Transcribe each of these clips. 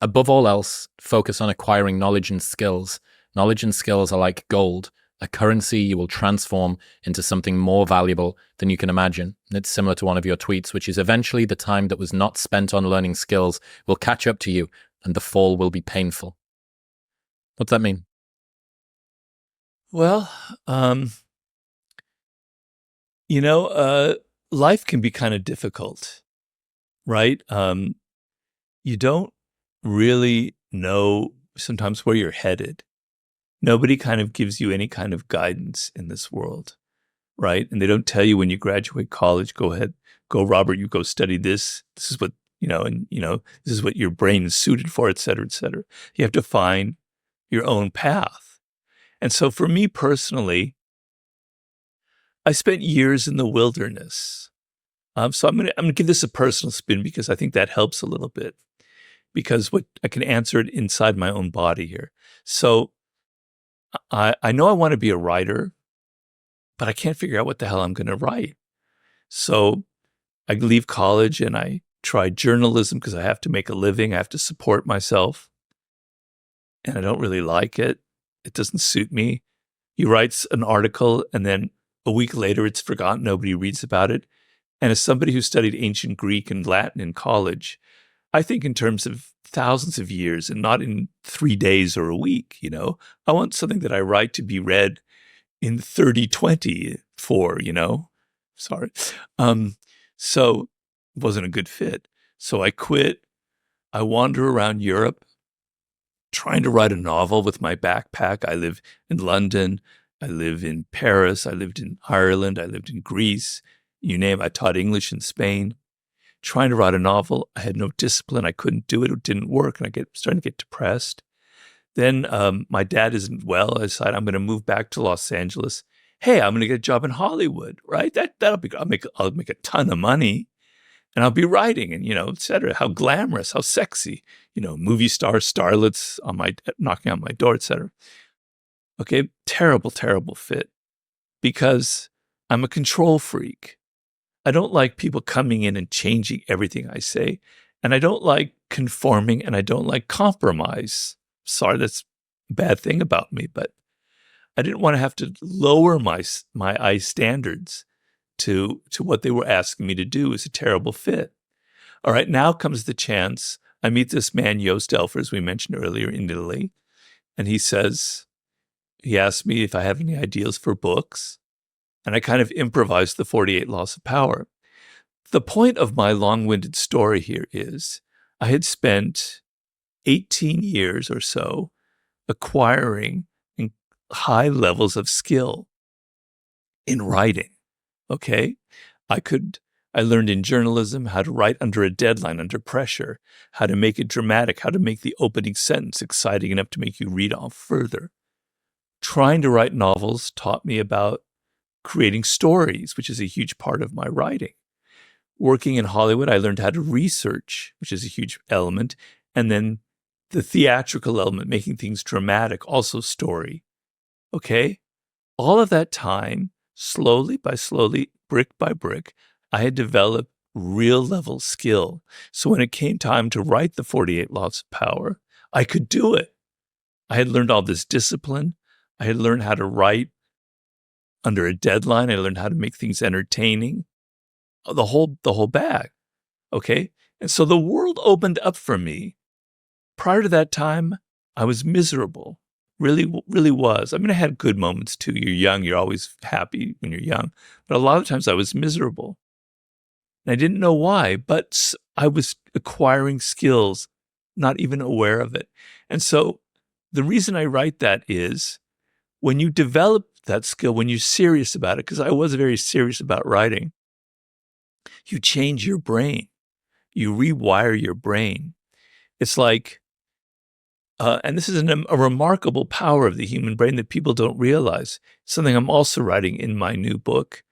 Above all else, focus on acquiring knowledge and skills. Knowledge and skills are like gold, a currency you will transform into something more valuable than you can imagine. It's similar to one of your tweets, which is eventually the time that was not spent on learning skills will catch up to you and the fall will be painful. What's that mean? Well, life can be kind of difficult, right? You don't really know sometimes where you're headed. Nobody kind of gives you any kind of guidance in this world, right? And they don't tell you when you graduate college, go ahead, go, Robert, you go study this. This is what, this is what your brain is suited for, et cetera, et cetera. You have to find your own path. And so for me personally, I spent years in the wilderness. So I'm gonna give this a personal spin because I think that helps a little bit, because I can answer it inside my own body here. So I know I want to be a writer, but I can't figure out what the hell I'm going to write. So I leave college and I try journalism because I have to make a living. I have to support myself. And I don't really like it. It doesn't suit me. You write an article and then a week later it's forgotten. Nobody reads about it. And as somebody who studied ancient Greek and Latin in college, I think in terms of thousands of years and not in 3 days or a week, I want something that I write to be read in 3024, sorry. So it wasn't a good fit. So I quit. I wander around Europe trying to write a novel with my backpack. I live in London. I live in Paris. I lived in Ireland. I lived in Greece. You name it. I taught English in Spain. Trying to write a novel. I had no discipline. I couldn't do it. It didn't work. And starting to get depressed. Then my dad isn't well. I decided I'm going to move back to Los Angeles. Hey, I'm going to get a job in Hollywood, right? That'll be. I'll make a ton of money, and I'll be writing, and et cetera. How glamorous, how sexy, movie stars, starlets knocking on my door, et cetera. Okay, terrible, terrible fit, because I'm a control freak. I don't like people coming in and changing everything I say, and I don't like conforming, and I don't like compromise. Sorry, that's a bad thing about me, but I didn't want to have to lower my standards to what they were asking me to do. Is a terrible fit. All right, now comes the chance. I meet this man, Joost Elfer, as we mentioned earlier, in Italy, and he asked me if I have any ideas for books, and I kind of improvised the 48 Laws of Power. The point of my long-winded story here is I had spent 18 years or so acquiring high levels of skill in writing, okay? I learned in journalism how to write under a deadline, under pressure, how to make it dramatic, how to make the opening sentence exciting enough to make you read on further. Trying to write novels taught me about creating stories, which is a huge part of my writing. Working in Hollywood, I learned how to research, which is a huge element, and then the theatrical element, making things dramatic, also story. Okay? All of that time, slowly by slowly, brick by brick, I had developed real level skill. So when it came time to write the 48 Laws of Power, I could do it. I had learned all this discipline. I had learned how to write under a deadline. I learned how to make things entertaining. The whole bag. Okay? And so the world opened up for me. Prior to that time, I was miserable. Really, really was. I mean, I had good moments too. You're young. You're always happy when you're young. But a lot of times I was miserable. And I didn't know why, but I was acquiring skills, not even aware of it. And so the reason I write that is when you develop that skill, when you're serious about it, because I was very serious about writing, you change your brain. You rewire your brain. It's like, and this is a remarkable power of the human brain that people don't realize. Something I'm also writing in my new book.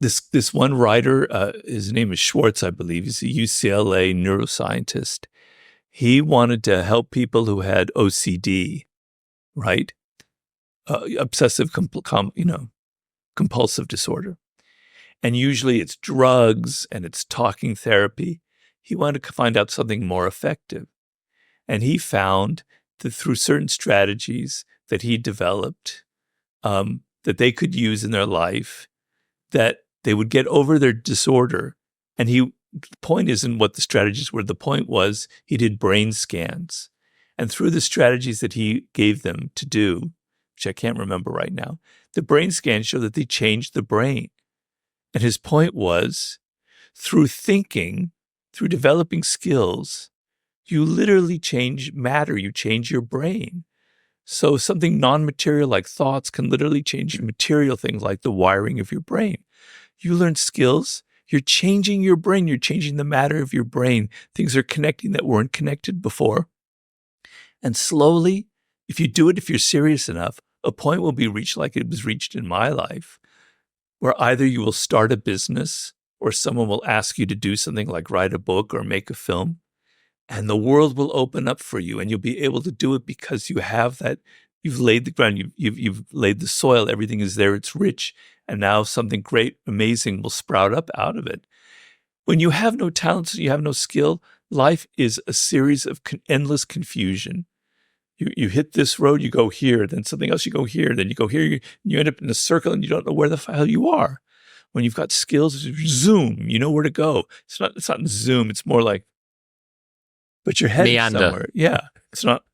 This one writer, his name is Schwartz, I believe. He's a UCLA neuroscientist. He wanted to help people who had OCD, right? Obsessive compulsive disorder. And usually it's drugs and it's talking therapy. He wanted to find out something more effective. And he found that through certain strategies that he developed, that they could use in their life, that they would get over their disorder. And the point isn't what the strategies were. The point was he did brain scans. And through the strategies that he gave them to do, which I can't remember right now, the brain scans show that they changed the brain. And his point was, through thinking, through developing skills, you literally change matter, you change your brain. So something non-material like thoughts can literally change material things like the wiring of your brain. You learn skills, you're changing your brain, you're changing the matter of your brain. Things are connecting that weren't connected before. And slowly, if you do it, if you're serious enough, a point will be reached like it was reached in my life, where either you will start a business or someone will ask you to do something like write a book or make a film, and the world will open up for you and you'll be able to do it because you have that, you've laid the ground, you've laid the soil, everything is there, it's rich, and now something great, amazing will sprout up out of it. When you have no talents, you have no skill, life is a series of endless confusion. You hit this road, you go here, then something else, you go here, then you go here, you end up in a circle and you don't know where the hell you are. When you've got skills, zoom, you know where to go. It's not zoom, it's more like, but your head is somewhere. Yeah, it's not.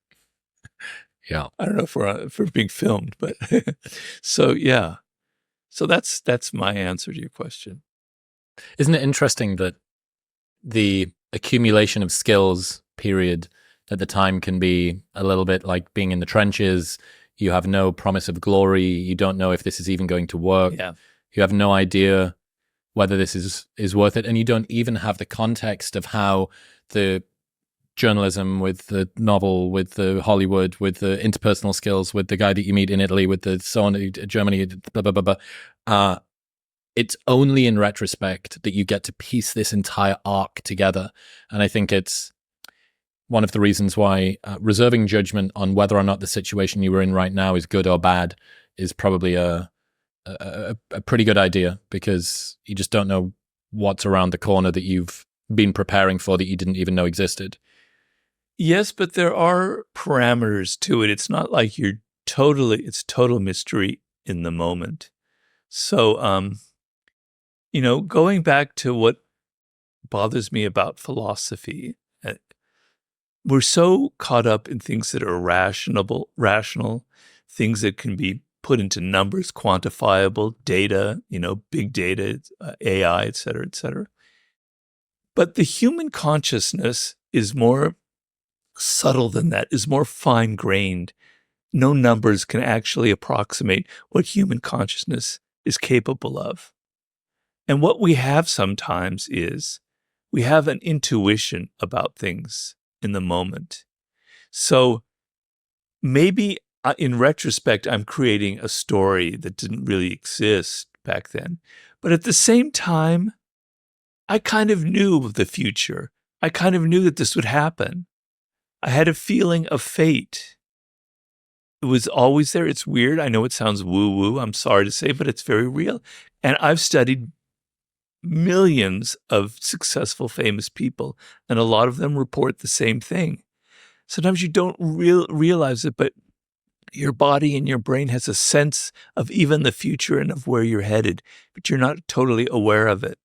Yeah, I don't know if we're being filmed, but so yeah. So that's my answer to your question. Isn't it interesting that the accumulation of skills period at the time can be a little bit like being in the trenches? You have no promise of glory. You don't know if this is even going to work. Yeah. You have no idea whether this is worth it. And you don't even have the context of how the journalism, with the novel, with the Hollywood, with the interpersonal skills, with the guy that you meet in Italy, with the so on, Germany, blah, blah, blah, blah. It's only in retrospect that you get to piece this entire arc together. And I think it's one of the reasons why reserving judgment on whether or not the situation you were in right now is good or bad is probably a pretty good idea, because you just don't know what's around the corner that you've been preparing for that you didn't even know existed. Yes, but there are parameters to it. It's not like it's total mystery in the moment. So, going back to what bothers me about philosophy, we're so caught up in things that are rational, things that can be put into numbers, quantifiable, data, big data, AI, et cetera, et cetera. But the human consciousness is more subtle than that, is more fine-grained. No numbers can actually approximate what human consciousness is capable of. And what we have sometimes is we have an intuition about things in the moment. So maybe in retrospect, I'm creating a story that didn't really exist back then. But at the same time, I kind of knew of the future. I kind of knew that this would happen. I had a feeling of fate. It was always there. It's weird. I know it sounds woo-woo. I'm sorry to say, but it's very real. And I've studied millions of successful, famous people, and a lot of them report the same thing. Sometimes you don't realize it, but your body and your brain has a sense of even the future and of where you're headed, but you're not totally aware of it.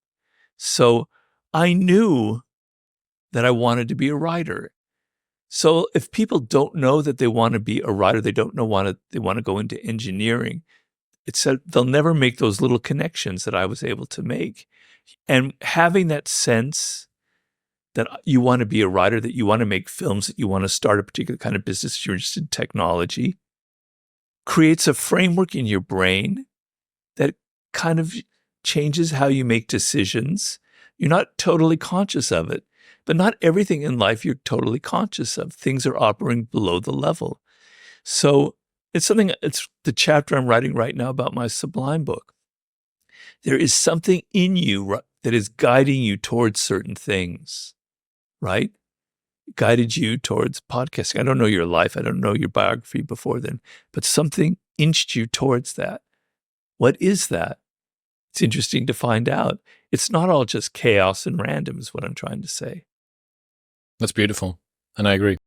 So I knew that I wanted to be a writer. So if people don't know that they want to be a writer, they want to go into engineering, it's that they'll never make those little connections that I was able to make. And having that sense that you want to be a writer, that you want to make films, that you want to start a particular kind of business, you're interested in technology, creates a framework in your brain that kind of changes how you make decisions. You're not totally conscious of it. But not everything in life you're totally conscious of. Things are operating below the level. So it's the chapter I'm writing right now about my Sublime book. There is something in you that is guiding you towards certain things, right? Guided you towards podcasting. I don't know your life. I don't know your biography before then, but something inched you towards that. What is that? It's interesting to find out. It's not all just chaos and random is what I'm trying to say. That's beautiful. And I agree.